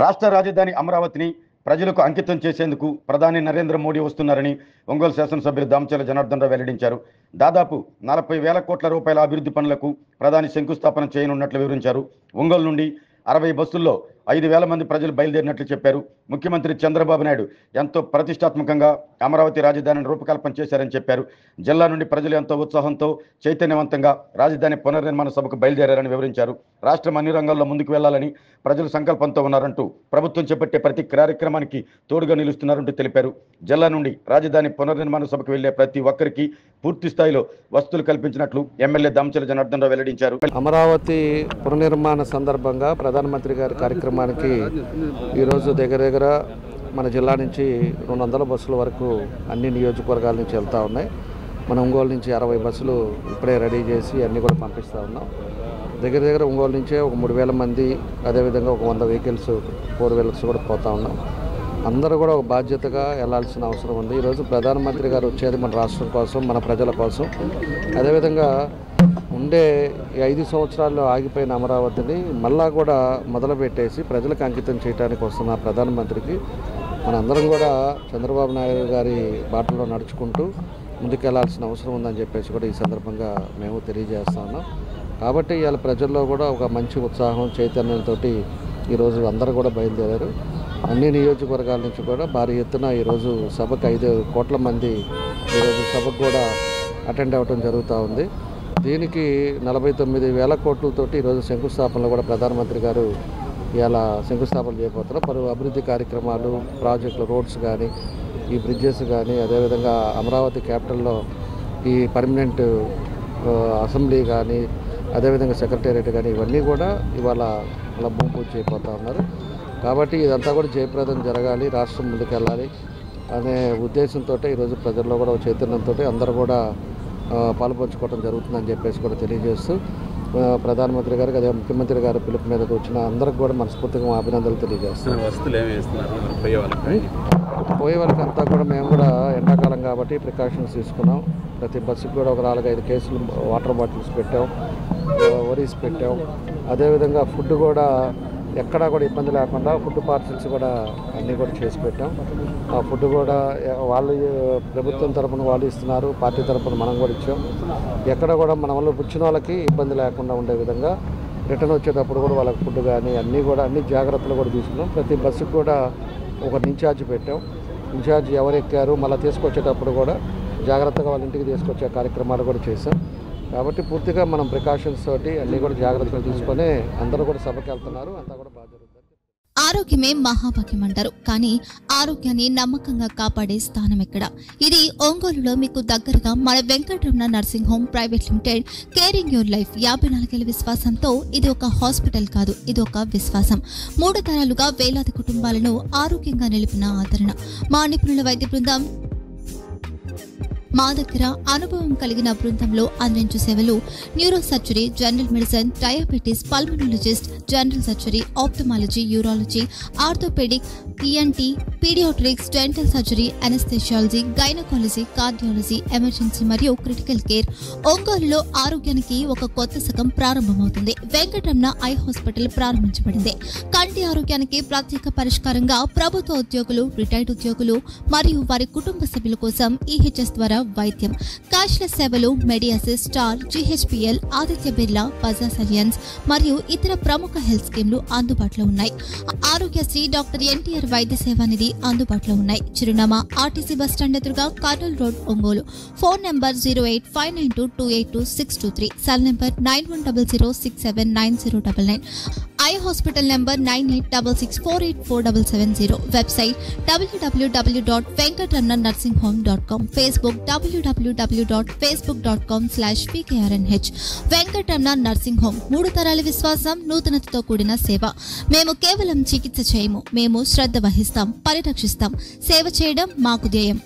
రాష్ట్ర రాజధాని అమరావతిని ప్రజలకు అంకితం చేసేందుకు ప్రధాని నరేంద్ర మోడీ వస్తున్నారని ఒంగోలు శాసనసభ్యులు దామచర్ల జనార్దన్ రావు వెల్లడించారు. దాదాపు 40,000 కోట్ల రూపాయల అభివృద్ధి పనులకు ప్రధాని శంకుస్థాపన చేయనున్నట్లు వివరించారు. ఒంగోలు నుండి 60 బస్సుల్లో 5,000 మంది ప్రజలు బయలుదేరినట్లు చెప్పారు. ముఖ్యమంత్రి చంద్రబాబు నాయుడు ఎంతో ప్రతిష్టాత్మకంగా అమరావతి రాజధానిని రూపకల్పన చేశారని చెప్పారు. జిల్లా నుండి ప్రజలు ఎంతో ఉత్సాహంతో చైతన్యవంతంగా రాజధాని పునర్నిర్మాణ సభకు బయలుదేరారని వివరించారు. రాష్ట్రం అన్ని రంగాల్లో ముందుకు వెళ్లాలని ప్రజలు సంకల్పంతో ఉన్నారంటూ ప్రభుత్వం చేపట్టే ప్రతి కార్యక్రమానికి తోడుగా నిలుస్తున్నారంటూ తెలిపారు. జిల్లా నుండి రాజధాని పునర్నిర్మాణ సభకు వెళ్లే ప్రతి ఒక్కరికి పూర్తి స్థాయిలో వసతులు కల్పించినట్లు ఎమ్మెల్యే దామచర్ల జనార్దన్ రావు వెల్లడించారు. అమరావతి పునర్నిర్మాణ సందర్భంగా ప్రధానమంత్రి గారి కార్యక్రమానికి ఈరోజు దగ్గర మన జిల్లా నుంచి 200 బస్సుల వరకు అన్ని నియోజకవర్గాల నుంచి వెళ్తూ ఉన్నాయి. మన ఒంగోలు నుంచి 60 బస్సులు ఇప్పుడే రెడీ చేసి అన్నీ కూడా పంపిస్తూ ఉన్నాం. దగ్గర ఒంగోలు నుంచే ఒక 3,000 మంది, అదేవిధంగా ఒక 100 వెహికల్స్ 4 వీలర్స్ కూడా పోతూ ఉన్నాం. అందరూ కూడా ఒక బాధ్యతగా వెళ్లాల్సిన అవసరం ఉంది. ఈరోజు ప్రధానమంత్రి గారు వచ్చేది మన రాష్ట్రం కోసం, మన ప్రజల కోసం. అదేవిధంగా ఉండే 5 సంవత్సరాల్లో ఆగిపోయిన అమరావతిని మళ్ళా కూడా మొదలుపెట్టేసి ప్రజలకు అంకితం చేయడానికి వస్తున్న ప్రధానమంత్రికి మనందరం కూడా చంద్రబాబు నాయుడు గారి బాటలో నడుచుకుంటూ ముందుకెళ్లాల్సిన అవసరం ఉందని చెప్పేసి కూడా ఈ సందర్భంగా మేము తెలియజేస్తా ఉన్నాం. కాబట్టి ఇవాళ ప్రజల్లో కూడా ఒక మంచి ఉత్సాహం, చైతన్యంతో ఈరోజు అందరూ కూడా బయలుదేరారు. అన్ని నియోజకవర్గాల నుంచి కూడా భారీ ఎత్తున ఈరోజు సభకు 5 కోట్ల మంది ఈరోజు సభకు కూడా అటెండ్ అవ్వడం జరుగుతూ ఉంది. దీనికి 49,000 కోట్లతోటి ఈరోజు శంకుస్థాపనలో కూడా ప్రధానమంత్రి గారు ఇవాళ శంకుస్థాపన చేయబోతున్నారు. పలు అభివృద్ధి కార్యక్రమాలు, ప్రాజెక్టులు, రోడ్స్ కానీ, ఈ బ్రిడ్జెస్ కానీ, అదేవిధంగా అమరావతి క్యాపిటల్లో ఈ పర్మనెంట్ అసెంబ్లీ కానీ, అదేవిధంగా సెక్రటేరియట్ కానీ, ఇవన్నీ కూడా ఇవాళ అలా భూమి పూజ చేయబోతూ ఉన్నారు. కాబట్టి ఇదంతా కూడా జయప్రదం జరగాలి, రాష్ట్రం ముందుకెళ్ళాలి అనే ఉద్దేశంతో ఈరోజు ప్రజల్లో కూడా చైతన్యంతో అందరూ కూడా పాల్పంచుకోవడం జరుగుతుందని చెప్పేసి కూడా తెలియజేస్తూ ప్రధానమంత్రి గారికి, అదే ముఖ్యమంత్రి గారి పిలుపు మీద వచ్చిన అందరికి కూడా మనస్ఫూర్తిగా అభినందనలు తెలియజేస్తాం. పోయే వాళ్ళకి అంతా కూడా మేము కూడా ఎండాకాలం కాబట్టి ప్రికాషన్స్ తీసుకున్నాం. ప్రతి బస్సుకి కూడా ఒక 4-5 కేసులు వాటర్ బాటిల్స్ పెట్టాం, వరీస్ పెట్టాం. అదేవిధంగా ఫుడ్ కూడా ఎక్కడా కూడా ఇబ్బంది లేకుండా ఫుడ్ పార్సల్స్ కూడా అన్నీ కూడా చేసి పెట్టాం. ఆ ఫుడ్ కూడా వాళ్ళు ప్రభుత్వం తరఫున వాళ్ళు ఇస్తున్నారు, పార్టీ తరఫున మనం కూడా ఇచ్చాం. ఎక్కడ కూడా మన వల్ల పుచ్చిన వాళ్ళకి ఇబ్బంది లేకుండా ఉండే విధంగా రిటర్న్ వచ్చేటప్పుడు కూడా వాళ్ళకి ఫుడ్ కానీ అన్ని జాగ్రత్తలు కూడా తీసుకున్నాం. ప్రతి బస్సుకు కూడా ఒక ఇన్ఛార్జ్ పెట్టాం. ఇన్ఛార్జ్ ఎవరు ఎక్కారు మళ్ళీ తీసుకొచ్చేటప్పుడు కూడా జాగ్రత్తగా వాళ్ళ ఇంటికి తీసుకొచ్చే కార్యక్రమాలు కూడా చేశాం. కాబట్టి పూర్తిగా మనం ప్రికాషన్స్ తోటి అన్నీ కూడా జాగ్రత్తలు తీసుకొని అందరూ కూడా సభకి వెళ్తున్నారు. అంతా కూడా బాగా జరుగుతుంది. ఆరోగ్యమే మహాభాగ్యం అంటారు, కానీ ఆరోగ్యాన్ని నమ్మకంగా కాపాడే స్థానం ఎక్కడ? ఇది ఒంగోలులో మీకు దగ్గరగా మన Venkataramana nursing home private limited. Caring your life 54 ఏళ్ల విశ్వాసంతో ఇది ఒక హాస్పిటల్ కాదు, ఇది ఒక విశ్వాసం. 3 తరాలుగా వేలాది కుటుంబాలను ఆరోగ్యంగా నిలిపిన ఆదరణ. మా నిపుణుల వైద్య బృందం మా దగ్గర అనుభవం కలిగిన బృందంలో అందించే సేవలు neuro surgery, general medicine, diabetes, pulmonologist, general surgery, ophthalmology, urology, orthopaedic, ENT, paediatrics, dental surgery, anaesthesiology, gynaecology, cardiology, emergency మరియు క్రిటికల్ కేర్. ఒంగోలులో ఆరోగ్యానికి ఒక కొత్త శకం ప్రారంభమవుతుంది. వెంకటరమణ ఐ హాస్పిటల్ ప్రారంభించబడింది. కంటి ఆరోగ్యానికి ప్రత్యేక పరిష్కారంగా ప్రభుత్వ ఉద్యోగులు, రిటైర్డ్ ఉద్యోగులు మరియు వారి కుటుంబ సభ్యుల కోసం ఈహెచ్ఎస్ ద్వారా వైద్యం. క్యాష్లెస్ సేవలు Medi Assist, Star, GHPL, Aditya Birla, Bajaj Allianz మరియు ఇతర ప్రముఖ హెల్త్ స్కీమ్లు అందుబాటులో ఉన్నాయి. ఆరోగ్యశ్రీ, డాక్టర్ ఎన్టీఆర్ వైద్య సేవా నిధి అందుబాటులో ఉన్నాయి. చిరునామా ఆర్టీసీ బస్టాండ్ ఎదురుగా, Kurnool road, Ongole. Phone number 08592282623, cell number 9100679099. Eye hospital number 9866484770. Website www.venkatramanarsinghome.com. Facebook www.facebook.com/pkrnh. Venkataramana nursing home, 3 తరాల విశ్వాసం, నూతనతతో కూడిన సేవ. మేము కేవలం చికిత్స చేయము, మేము శ్రద్ధ వహిస్తాం, పరిరక్షిస్తాం. సేవ చేయడం మాకు ధ్యేయం.